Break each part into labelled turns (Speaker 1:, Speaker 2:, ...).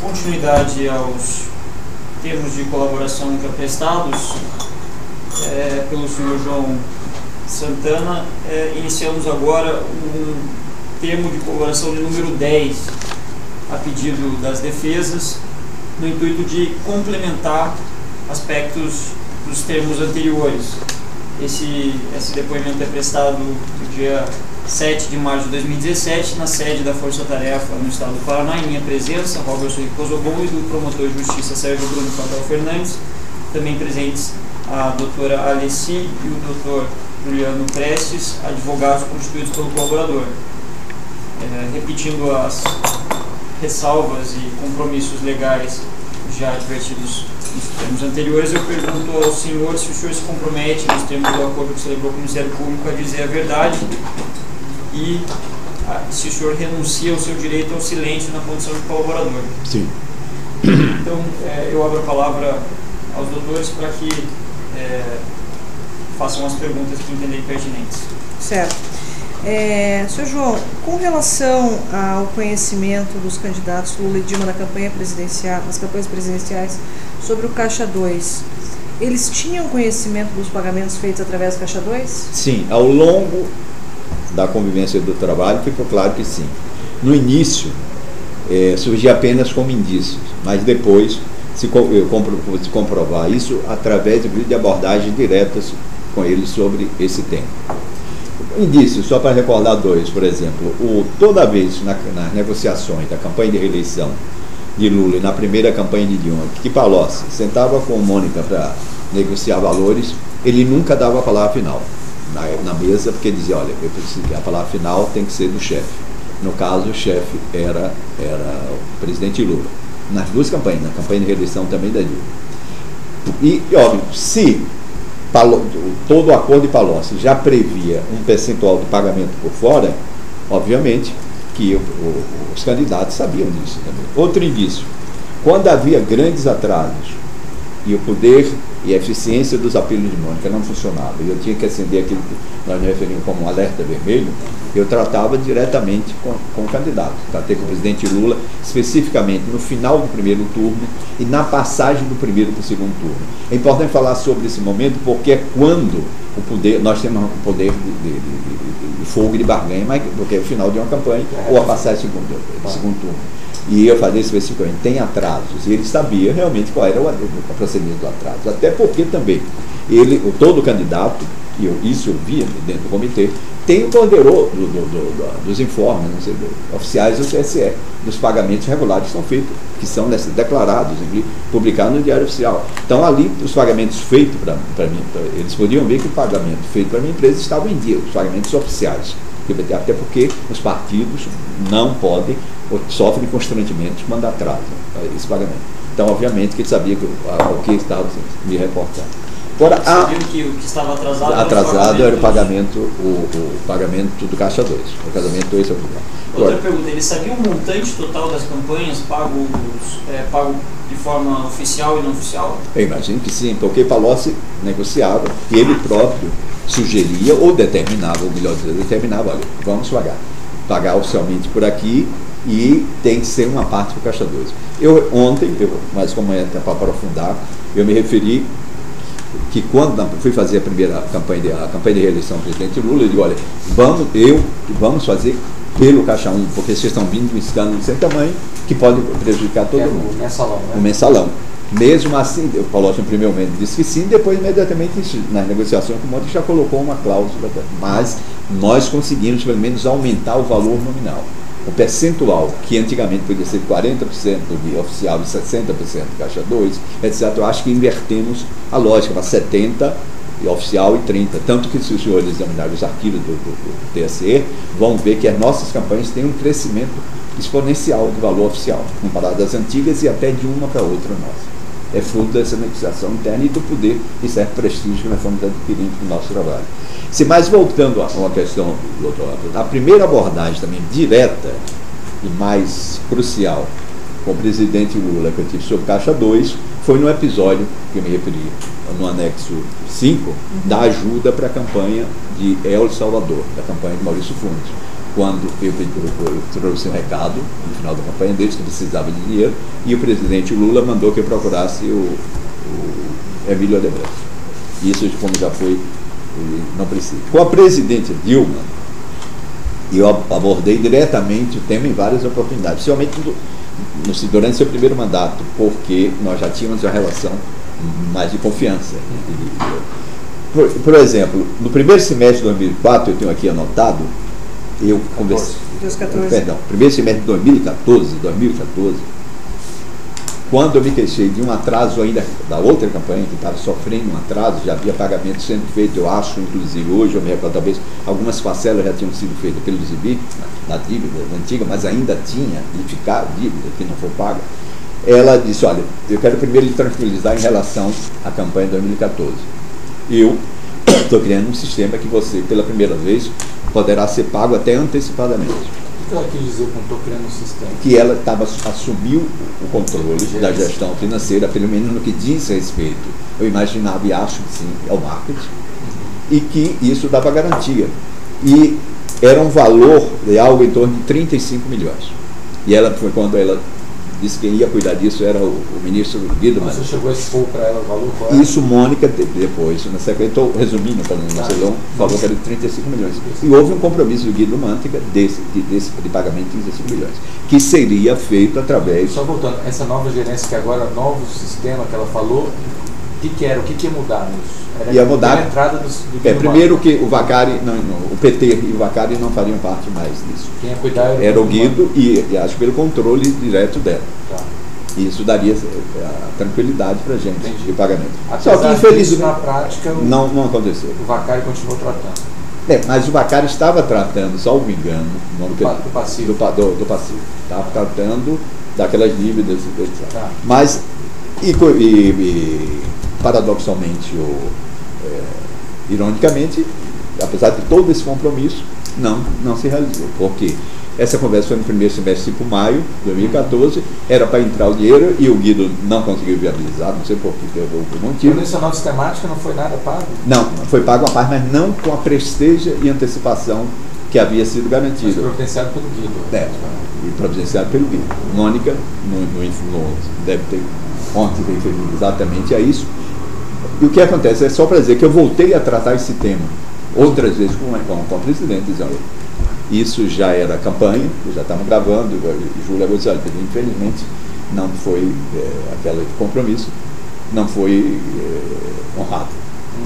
Speaker 1: continuidade aos termos de colaboração já prestados pelo senhor João Santana, iniciamos agora um termo de colaboração de número 10, a pedido das defesas, no intuito de complementar aspectos dos termos anteriores. Esse depoimento é prestado no dia 7 de março de 2017, na sede da Força Tarefa no estado do Paraná, em minha presença, Robertson Ricosobon, e do promotor de justiça Sérgio Bruno Cabral Fernandes, também presentes a doutora Alessi e o doutor Juliano Prestes, advogados constituídos pelo colaborador. Repetindo as ressalvas e compromissos legais já advertidos nos termos anteriores, eu pergunto ao senhor se o senhor se compromete, nos termos do acordo que celebrou com o Ministério Público, a dizer a verdade e se o senhor renuncia ao seu direito ao silêncio na condição de colaborador.
Speaker 2: Sim.
Speaker 1: Então, eu abro a palavra aos doutores para que façam as perguntas que entenderem pertinentes.
Speaker 3: Certo. Senhor João, com relação ao conhecimento dos candidatos Lula e Dilma na campanha presidencial, nas campanhas presidenciais, sobre o Caixa 2, eles tinham conhecimento dos pagamentos feitos através do Caixa 2?
Speaker 2: Sim, ao longo da convivência do trabalho ficou claro que sim. No início, surgia apenas como indícios, mas depois se comprovar isso através de abordagens diretas com eles sobre esse tema. Indícios, só para recordar dois, por exemplo, toda vez nas negociações da campanha de reeleição de Lula e na primeira campanha de Dilma, que Palocci sentava com Mônica para negociar valores, ele nunca dava a palavra final na mesa, porque dizia, olha, eu preciso, a palavra final tem que ser do chefe. No caso, o chefe era o presidente Lula. Nas duas campanhas, na campanha de reeleição também da Dilma. E óbvio, se todo o acordo de Palocci já previa um percentual de pagamento por fora, obviamente que os candidatos sabiam disso também. Outro indício, quando havia grandes atrasos e o poder e a eficiência dos apelos de Mônica não funcionava, e eu tinha que acender aquilo que nós referimos como um alerta vermelho, eu tratava diretamente com o candidato. Tratei com o presidente Lula, especificamente no final do primeiro turno e na passagem do primeiro para o segundo turno. É importante falar sobre esse momento, porque é quando o poder, nós temos um poder de fogo e de barganha, mas porque é o final de uma campanha ou a passagem do segundo turno. E eu falei especificamente, tem atrasos, e ele sabia realmente qual era o procedimento do atraso. Até porque também, todo candidato, e isso eu via dentro do comitê, tem o poderoso dos informes, não sei, oficiais do TSE, dos pagamentos regulares que são feitos, que são declarados, publicados no Diário Oficial. Então, ali, os pagamentos feitos para mim, eles podiam ver que o pagamento feito para a minha empresa estava em dia, os pagamentos oficiais. Até porque os partidos não podem ou sofrem constrangimentos quando atrasam esse pagamento. Então, obviamente, que ele sabia o que estava me reportando. Agora,
Speaker 1: sabiam que o que estava atrasado
Speaker 2: era o pagamento do Caixa 2. O pagamento 2 é o
Speaker 1: Outra pergunta, eles sabiam o montante total das campanhas pago de forma oficial e não oficial?
Speaker 2: Eu imagino que sim, porque Palocci negociava e ele próprio sugeria ou determinava, ou melhor dizer, determinava, olha, vamos pagar oficialmente por aqui e tem que ser uma parte do Caixa 2. Ontem, mas como é para aprofundar, eu me referi que quando fui fazer a campanha de reeleição do presidente Lula, eu digo, olha, vamos fazer pelo Caixa 1, porque vocês estão vindo um escândalo sem tamanho que pode prejudicar todo mundo.
Speaker 4: O mensalão, né?
Speaker 2: O mensalão. Mesmo assim, o Palocci, no primeiro momento, disse que sim, depois, imediatamente, nas negociações com o Mônica, já colocou uma cláusula. Mas nós conseguimos, pelo menos, aumentar o valor nominal. O percentual, que antigamente podia ser 40% de oficial e 60% de Caixa 2, etc., eu acho que invertemos a lógica para 70% de oficial e 30%. Tanto que, se os senhores examinarem os arquivos do TSE, vão ver que as nossas campanhas têm um crescimento exponencial do valor oficial, comparado às antigas e até de uma para outra nossa. É fruto dessa negociação interna e do poder e certo prestígio que nós fomos adquirindo no nosso trabalho. Mais voltando a uma questão, doutor, a primeira abordagem também direta e mais crucial com o presidente Lula que eu tive sobre Caixa 2 foi no episódio que eu me referi, no anexo 5, da ajuda para a campanha de El Salvador, da campanha de Maurício Funes. quando eu trouxe um recado no final da campanha deles que precisava de dinheiro, e o presidente Lula mandou que eu procurasse o Emílio Odebrecht. Isso, como já foi, não precisa. Com a presidente Dilma, eu abordei diretamente o tema em várias oportunidades, principalmente durante seu primeiro mandato, porque nós já tínhamos uma relação mais de confiança. Por exemplo, no primeiro semestre de 2004, eu tenho aqui anotado, eu conversei. Primeiro semestre de 2014, quando eu me queixei de um atraso ainda da outra campanha, que estava sofrendo um atraso, já havia pagamento sendo feito, eu acho, inclusive hoje, eu me recordo, talvez algumas parcelas já tinham sido feitas pelo Zibi, na dívida antiga, mas ainda tinha de ficar dívida que não foi paga. Ela disse, olha, eu quero primeiro lhe tranquilizar em relação à campanha de 2014. Eu estou criando um sistema que você, pela primeira vez, poderá ser pago até antecipadamente.
Speaker 4: O que ela quis dizer com estou criando um sistema?
Speaker 2: Que ela assumiu o controle da gestão financeira, pelo menos no que diz respeito, eu imaginava e acho que sim, ao marketing, e que isso dava garantia. E era um valor de algo em torno de 35 milhões. E ela foi quando ela disse que quem ia cuidar disso era o ministro Guido Mantega.
Speaker 4: Você chegou a expor para ela o valor? Qual é?
Speaker 2: Isso, Mônica, depois, na secretaria, estou resumindo, falou que era de 35 milhões. E houve um compromisso do Guido Mantega de pagamento de 35 milhões, que seria feito através...
Speaker 4: Só voltando, essa nova gerência, que agora, novo sistema que ela falou, o que era? O que ia mudar nisso? Era
Speaker 2: ia mudar,
Speaker 4: a entrada do
Speaker 2: primeiro que o Vacari, o PT e o Vacari não fariam parte mais disso.
Speaker 4: Quem ia cuidar
Speaker 2: era o Guido e acho pelo controle direto dela.
Speaker 4: Tá.
Speaker 2: E isso daria a tranquilidade para a gente.
Speaker 4: Entendi.
Speaker 2: De pagamento.
Speaker 4: Apesar
Speaker 2: só que infelizmente
Speaker 4: na prática
Speaker 2: não aconteceu.
Speaker 4: O Vacari continuou tratando.
Speaker 2: Mas o Vacari estava tratando, salvo engano,
Speaker 4: do passivo.
Speaker 2: Do passivo. Estava tratando daquelas dívidas, etc.
Speaker 4: Tá.
Speaker 2: Mas paradoxalmente ironicamente, apesar de todo esse compromisso, não se realizou. Porque essa conversa foi no primeiro semestre, tipo maio de 2014, era para entrar o dinheiro e o Guido não conseguiu viabilizar, não sei por que houve um motivo.
Speaker 4: Por isso a nova sistemática não foi nada pago?
Speaker 2: Não, foi pago a parte, mas não com a presteja e antecipação que havia sido garantida.
Speaker 4: Mas providenciado pelo Guido.
Speaker 2: E providenciado pelo Guido. Mônica, deve ter ontem referido exatamente a isso. E o que acontece é só para dizer que eu voltei a tratar esse tema outras vezes com a presidente, dizendo, isso já era campanha, já estavam gravando, e Júlia Gonçalves, infelizmente não foi aquele compromisso, não foi honrado.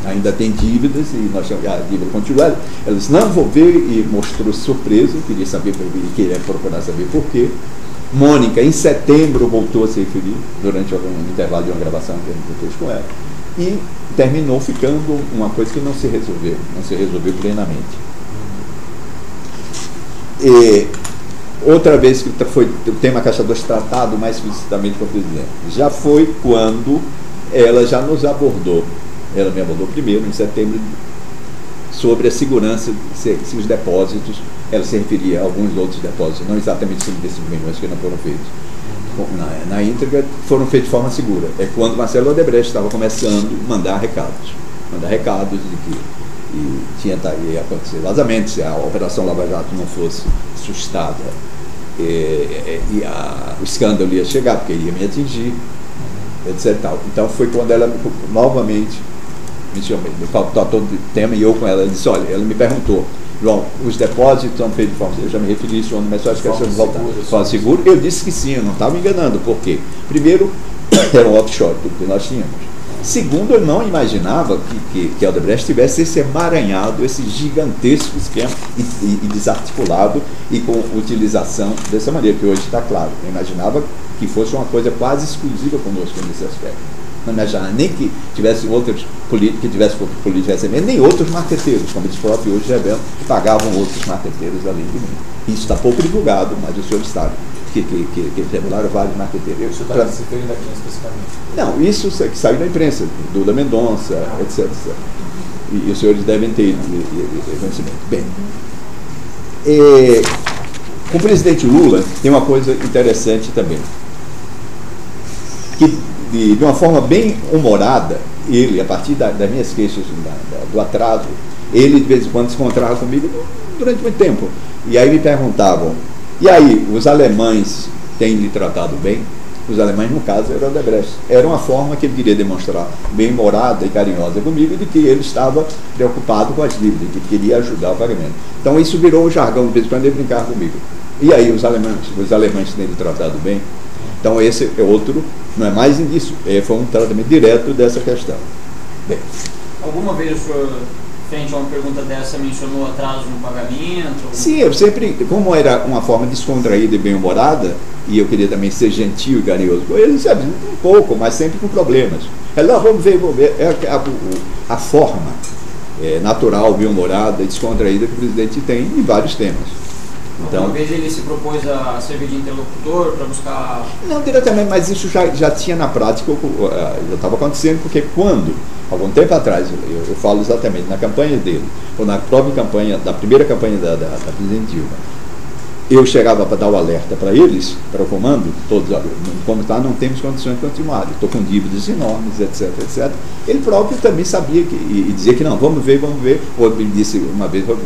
Speaker 2: Ainda tem dívidas e a dívida continua. Ela disse, não, vou ver, e mostrou surpresa, queria saber, queria procurar saber por quê. Mônica, em setembro, voltou a se referir, durante um intervalo de uma gravação que eu fiz com ela, e terminou ficando uma coisa que não se resolveu plenamente. E outra vez que foi o tema Caixa 2 tratado mais explicitamente com o presidente, já foi quando ela já nos abordou, ela me abordou primeiro, em setembro, sobre a segurança, se os depósitos, ela se referia a alguns outros depósitos, não exatamente 55 milhões que não foram feitos na íntegra, foram feitos de forma segura. É quando Marcelo Odebrecht estava começando a mandar recados de que ia acontecer vazamento, se a Operação Lava Jato não fosse suscitada, o escândalo ia chegar, porque ia me atingir, etc. Então foi quando ela novamente me chamou, me tratou do tema, e eu com ela disse, olha, ela me perguntou, João, os depósitos estão feitos de forma, eu já me referi a isso, mas só acho que é voltar. Forma segura, eu disse que sim, eu não estava me enganando, porque primeiro era um offshore, tudo que nós tínhamos. Segundo, eu não imaginava que a Odebrecht tivesse esse emaranhado, esse gigantesco esquema e desarticulado e com utilização dessa maneira, que hoje está claro. Eu imaginava que fosse uma coisa quase exclusiva conosco nesse aspecto. Não imaginava nem que tivesse outros políticos, recebendo, nem outros marqueteiros, como eles próprios hoje revelam, que pagavam outros marqueteiros além de mim. Isso está pouco divulgado, mas o senhor sabe que revelaram vários marqueteiros.
Speaker 4: O senhor está se referindo aqui especificamente?
Speaker 2: Não, isso que saiu da imprensa, Duda Mendonça, etc. E os senhores devem ter conhecimento. Bem, com o presidente Lula tem uma coisa interessante também, que de uma forma bem humorada, ele, a partir das minhas queixas do atraso, ele de vez em quando se encontrava comigo durante muito tempo. E aí me perguntavam, e aí, os alemães têm lhe tratado bem? Os alemães, no caso, eram Odebrecht. Era uma forma que ele queria demonstrar bem-humorada e carinhosa comigo, de que ele estava preocupado com as dívidas, que queria ajudar o pagamento. Então isso virou um jargão, de vez em quando ele brincava comigo. E aí, os alemães têm lhe tratado bem? Então esse é outro, não é mais indício, foi um tratamento direto dessa questão. Bem.
Speaker 1: Alguma vez o senhor, frente a uma pergunta dessa, mencionou atraso no pagamento?
Speaker 2: Sim, eu sempre, como era uma forma descontraída e bem-humorada, e eu queria também ser gentil e carinhoso com eles, sabe, um pouco, mas sempre com problemas. Ela, vamos ver, é a forma natural, bem-humorada e descontraída que o presidente tem em vários temas.
Speaker 1: Então, uma vez ele se propôs a servir de interlocutor para buscar...
Speaker 2: Não diretamente, mas isso já tinha na prática, já estava acontecendo, porque quando, algum tempo atrás, eu falo exatamente, na campanha dele, ou na própria campanha, da primeira campanha da presidente Dilma, eu chegava para dar o alerta para eles, para o comando, todos, como está, não temos condições de continuar, estou com dívidas enormes, etc, etc. Ele próprio também sabia e dizia que não, vamos ver, ou ele disse uma vez, vou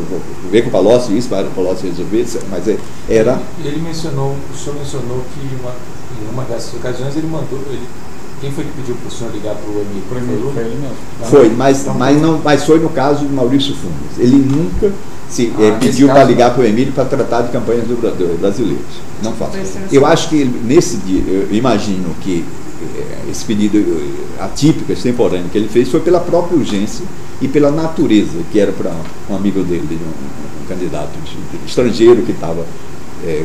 Speaker 2: ver com o Palocci isso, para o Palocci resolver, mas era...
Speaker 4: Ele mencionou, o senhor mencionou que em uma dessas ocasiões ele mandou, quem foi que pediu para o senhor ligar para o Emílio?
Speaker 1: Foi ele mesmo.
Speaker 2: Foi, mas foi no caso do Maurício Fundes. Ele nunca pediu para ligar para o Emílio para tratar de campanhas brasileiras. Não faço. Eu acho que nesse dia, eu imagino que esse pedido atípico, extemporâneo que ele fez foi pela própria urgência e pela natureza, que era para um amigo dele, um candidato estrangeiro que estava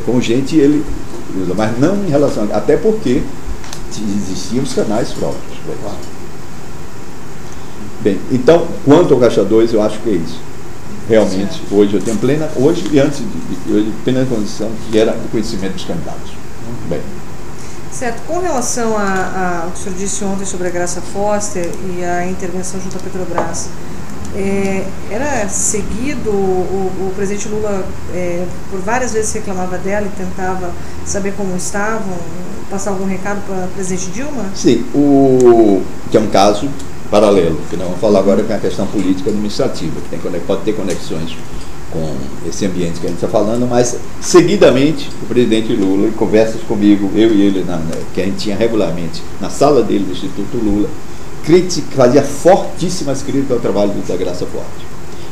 Speaker 2: com gente, ele usa, mas não em relação, até porque existiam os canais próprios. Bem, então, quanto ao Caixa 2, eu acho que é isso. Realmente, certo. Hoje eu tenho plena, hoje e antes de plena condição que era do conhecimento dos candidatos. Bem.
Speaker 3: Certo. Com relação ao que o senhor disse ontem sobre a Graça Foster e a intervenção junto à Petrobras, era seguido, o presidente Lula por várias vezes reclamava dela e tentava saber como estavam, passar algum recado para a presidente Dilma?
Speaker 2: Sim, que é um caso paralelo, que nós vamos falar agora com a questão política administrativa, que pode ter conexões com esse ambiente que a gente está falando, mas seguidamente o presidente Lula, em conversas comigo, eu e ele, que a gente tinha regularmente na sala dele do Instituto Lula, fazia fortíssimas críticas ao trabalho da Graça Forte.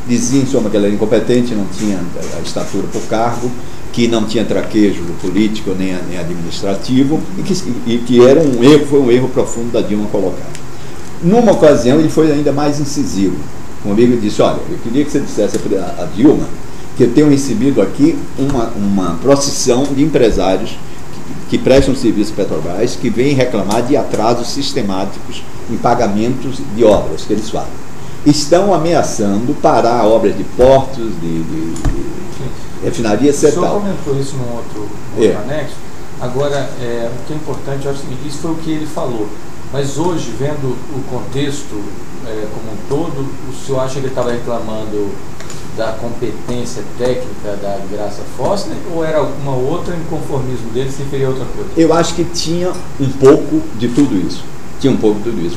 Speaker 2: Dizia, em suma, que ela era incompetente, não tinha a estatura por cargo, que não tinha traquejo político nem administrativo, e que era foi um erro profundo da Dilma colocar. Numa ocasião, ele foi ainda mais incisivo. Um amigo disse, olha, eu queria que você dissesse a Dilma que eu tenho recebido aqui uma procissão de empresários que prestam serviço à Petrobras, que vêm reclamar de atrasos sistemáticos em pagamentos de obras que eles fazem. Estão ameaçando parar obras de portos, de refinarias, etc.
Speaker 4: O senhor comentou isso num outro anexo. Agora, o que é importante é o seguinte, isso foi o que ele falou. Mas hoje, vendo o contexto como um todo, o senhor acha que ele estava reclamando da competência técnica da Graça Foster ou era alguma outra inconformismo dele, se referia a outra coisa?
Speaker 2: Eu acho que tinha um pouco de tudo isso.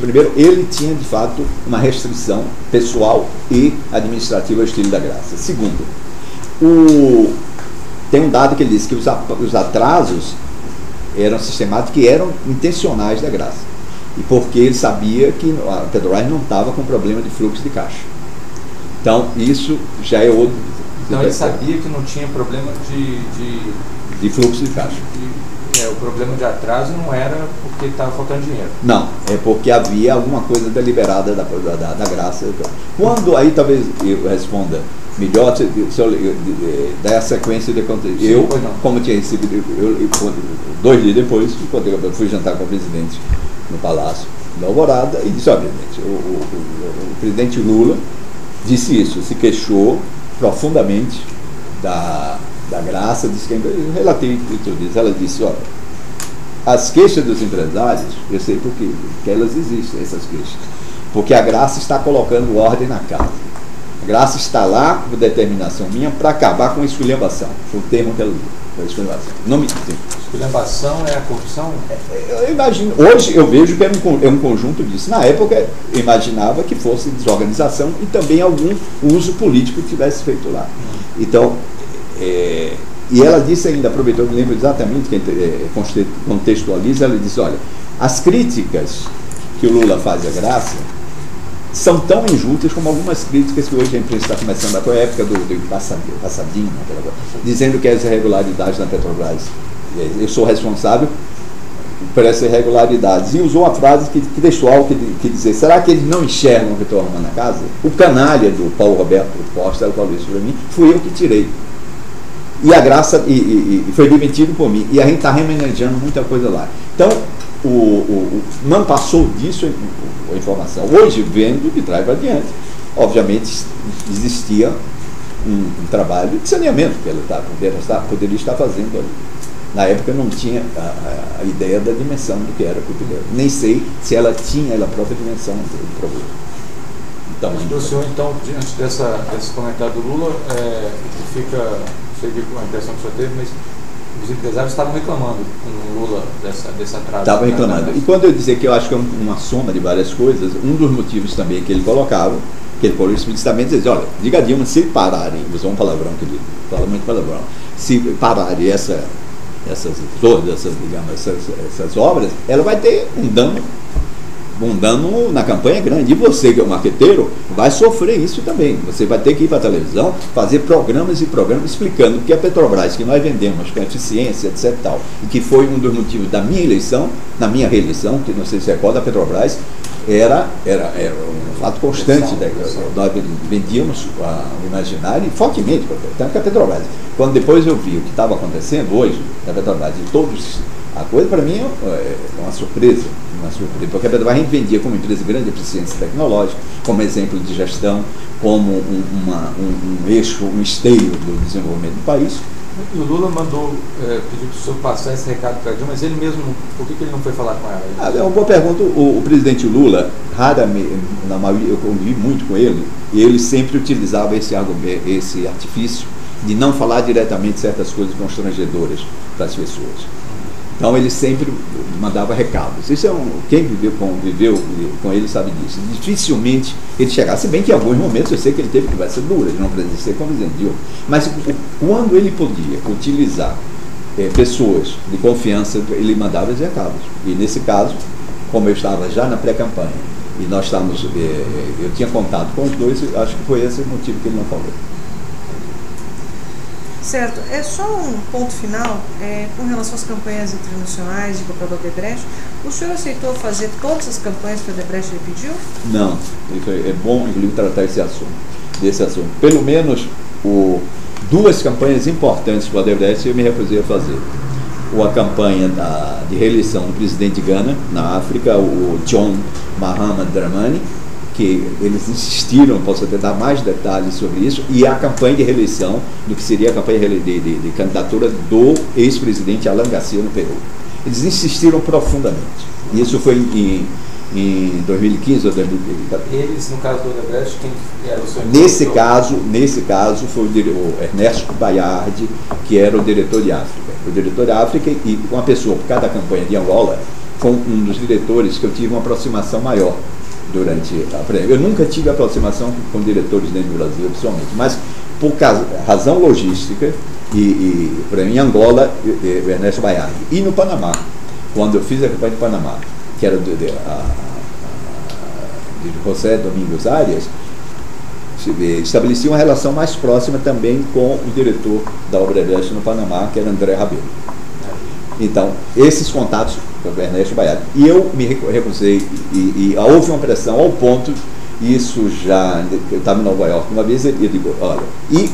Speaker 2: Primeiro, ele tinha, de fato, uma restrição pessoal e administrativa ao estilo da Graça. Segundo, tem um dado que ele disse que os atrasos eram sistemáticos e eram intencionais da Graça. E porque ele sabia que a Petrobras não estava com problema de fluxo de caixa. Então, isso já é outro...
Speaker 4: Então, ele sabia que não tinha problema
Speaker 2: de fluxo de caixa.
Speaker 4: O problema de atraso não era porque estava faltando dinheiro.
Speaker 2: Não, é porque havia alguma coisa deliberada da Graça. Quando, aí talvez eu responda melhor, se eu der a sequência de acontecimentos. Eu, como tinha recebido, 2 dias depois, quando eu fui jantar com o presidente no Palácio da Alvorada, e disse, obviamente, o presidente Lula disse isso, se queixou profundamente da Graça, disse que relatei tudo isso. Ela disse, olha, as queixas dos empresários, eu sei por quê, porque elas existem, essas queixas, porque a Graça está colocando ordem na casa. A Graça está lá, por determinação minha, para acabar com a esculhambação. Foi o termo que ela usou, esculhambação. Não me entendo.
Speaker 4: Esculhambação é a corrupção?
Speaker 2: Eu imagino, hoje eu vejo que é um conjunto disso. Na época, eu imaginava que fosse desorganização e também algum uso político que tivesse feito lá. Então, e ela disse ainda, aproveitou, me lembro exatamente, que contextualiza, ela disse, olha, as críticas que o Lula faz à Graça são tão injustas como algumas críticas que hoje a imprensa está começando, até a época do Passadinho, dizendo que as irregularidades na Petrobras, eu sou responsável por essas irregularidades. E usou uma frase textual que dizia, será que eles não enxergam o que estou arrumando na casa? O canalha do Paulo Roberto Costa, ela falou isso para mim, fui eu que tirei. E a Graça foi demitido por mim. E a gente está remanejando muita coisa lá. Então, não passou disso a informação. Hoje, vendo de trás para diante, obviamente existia um trabalho de saneamento que ela poderia estar fazendo ali. Na época eu não tinha a ideia da dimensão do que era o problema. Nem sei se ela tinha a própria dimensão do problema.
Speaker 4: Então, o senhor, então, diante desse comentário do Lula, fica, não sei a impressão que o senhor teve, mas os empresários estavam reclamando com o Lula desse atraso.
Speaker 2: Estavam reclamando. E quando eu dizer que eu acho que é uma soma de várias coisas, um dos motivos também que ele colocava, que ele colocou explicitamente, dizia, olha, diga a Dilma, se pararem, usou um palavrão que ele fala muito palavrão, se pararem essas obras, ela vai ter um dano na campanha grande. E você, que é um marqueteiro, vai sofrer isso também. Você vai ter que ir para a televisão, fazer programas e programas explicando que a Petrobras, que nós vendemos com eficiência, etc. Tal, e que foi um dos motivos da minha eleição, na minha reeleição, que não sei se recorda, a Petrobras era um fato constante. Nós vendíamos o imaginário fortemente, tanto que a Petrobras. Quando depois eu vi o que estava acontecendo hoje na Petrobras e todos, a coisa para mim é uma surpresa, porque a Petrobras a gente vendia como empresa de grande eficiência tecnológica, como exemplo de gestão, como um eixo, um esteio do desenvolvimento do país.
Speaker 4: E o Lula mandou pedir para o senhor passar esse recado para a Dilma, mas ele mesmo, por que ele não foi falar com ela?
Speaker 2: É uma boa pergunta. O presidente Lula, raramente, na maioria, eu convivi muito com ele, e ele sempre utilizava esse artifício de não falar diretamente certas coisas constrangedoras para as pessoas. Então ele sempre mandava recados. Isso quem conviveu com ele sabe disso. Dificilmente ele chegava, se bem que em alguns momentos eu sei que ele teve conversa dura, ele não presenciou como presidente Dilma. Mas quando ele podia utilizar pessoas de confiança, ele mandava os recados. E nesse caso, como eu estava já na pré-campanha e nós estávamos, eu tinha contato com os dois, acho que foi esse o motivo que ele não falou.
Speaker 3: Certo. É só um ponto final, com relação às campanhas internacionais de papel da Odebrecht. O senhor aceitou fazer todas as campanhas que a Odebrecht lhe pediu?
Speaker 2: Não. É bom, inclusive, tratar desse assunto. Pelo menos duas campanhas importantes para a Odebrecht eu me recusei a fazer. A campanha de reeleição do presidente de Gana, na África, o John Mahama Dramani, que eles insistiram, posso até dar mais detalhes sobre isso, e a campanha de reeleição, do que seria a campanha de candidatura do ex-presidente Alan Garcia no Peru. Eles insistiram profundamente. E isso foi em 2015 ou 2014.
Speaker 4: Eles, no caso do Odebrecht, quem era o seu
Speaker 2: Nesse caso foi o Ernesto Bayardi, que era o diretor de África. O diretor de África e uma pessoa por cada campanha de Angola, foi um dos diretores que eu tive uma aproximação maior. Eu nunca tive aproximação com diretores dentro do Brasil, pessoalmente, mas por razão logística, por exemplo, em Angola, o Ernesto Bayardi, e no Panamá, quando eu fiz a campanha de Panamá, que era de José Domingos Arias, estabeleci uma relação mais próxima também com o diretor da Odebrecht no Panamá, que era André Rabelo. Então, esses contatos com o Ernesto Bayardi. E eu me recusei, e houve uma pressão ao ponto, isso já, eu estava em Nova York uma vez, eu digo, olha, e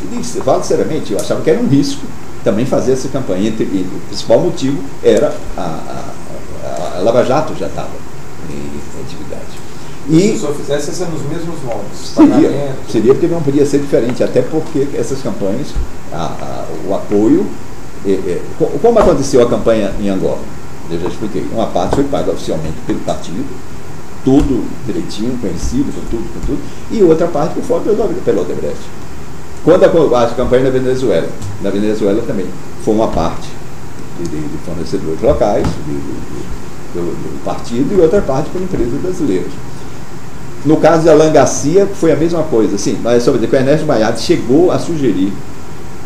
Speaker 2: falo sinceramente, eu achava que era um risco também fazer essa campanha, e o principal motivo era a Lava Jato já estava em atividade.
Speaker 4: E se o senhor fizesse, seria nos mesmos moldes?
Speaker 2: Seria porque não podia ser diferente, até porque essas campanhas, o apoio, como aconteceu a campanha em Angola? Eu já expliquei, uma parte foi paga oficialmente pelo partido, tudo direitinho, conhecido, com tudo, e outra parte por fora pelo Odebrecht. Quando a campanha na Venezuela também foi uma parte de fornecedores locais, do partido, e outra parte por empresas brasileiras. No caso de Alan Garcia, foi a mesma coisa. Sim, mas só dizer que o Ernesto Baiardi chegou a sugerir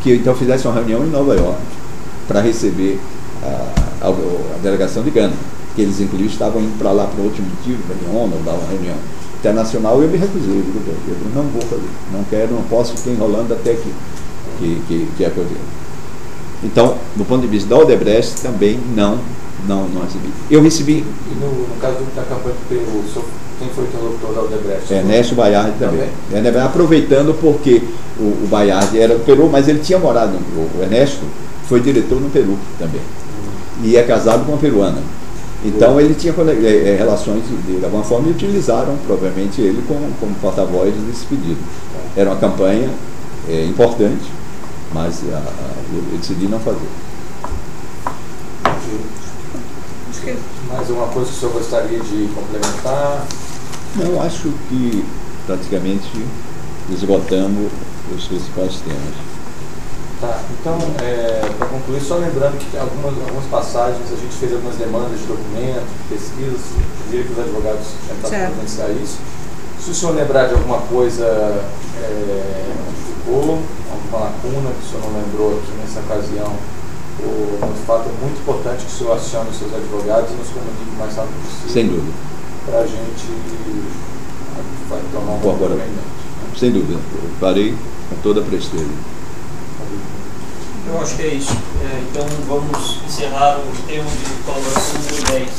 Speaker 2: que então fizesse uma reunião em Nova York para receber a delegação de Gana, que eles inclusive estavam indo para lá por outro motivo, reunião, ou dar uma reunião internacional, e eu me recusei. Eu não vou fazer, não quero, não posso ficar enrolando até que aconteça. Então, do ponto de vista da Odebrecht, também não recebi. Eu recebi.
Speaker 4: E no caso da campanha do Peru, quem foi o interlocutor da Odebrecht?
Speaker 2: Ernesto Baiardi também. Aproveitando porque o Baiardi era do Peru, mas ele tinha morado, o Ernesto foi diretor no Peru também. E é casado com uma peruana. Então ele tinha relações de alguma forma, e utilizaram provavelmente ele como porta-voz desse pedido. Era uma campanha importante, mas eu decidi não fazer.
Speaker 4: Mais alguma coisa que o senhor gostaria de complementar?
Speaker 2: Não, acho que praticamente esgotamos os principais temas.
Speaker 4: Tá, então, para concluir, só lembrando que algumas passagens a gente fez algumas demandas de documentos, de pesquisas, eu diria que os advogados tentaram providenciar isso. Se o senhor lembrar de alguma coisa que ficou, alguma lacuna que o senhor não lembrou aqui nessa ocasião, de fato é muito importante que o senhor acione os seus advogados e nos comunique o mais rápido possível.
Speaker 2: Sem dúvida.
Speaker 4: Para a gente vai tomar um comportamento.
Speaker 2: Sem dúvida. Eu farei com toda a presteza.
Speaker 1: Eu acho que é isso. Então vamos encerrar o tema de colaboração número 10.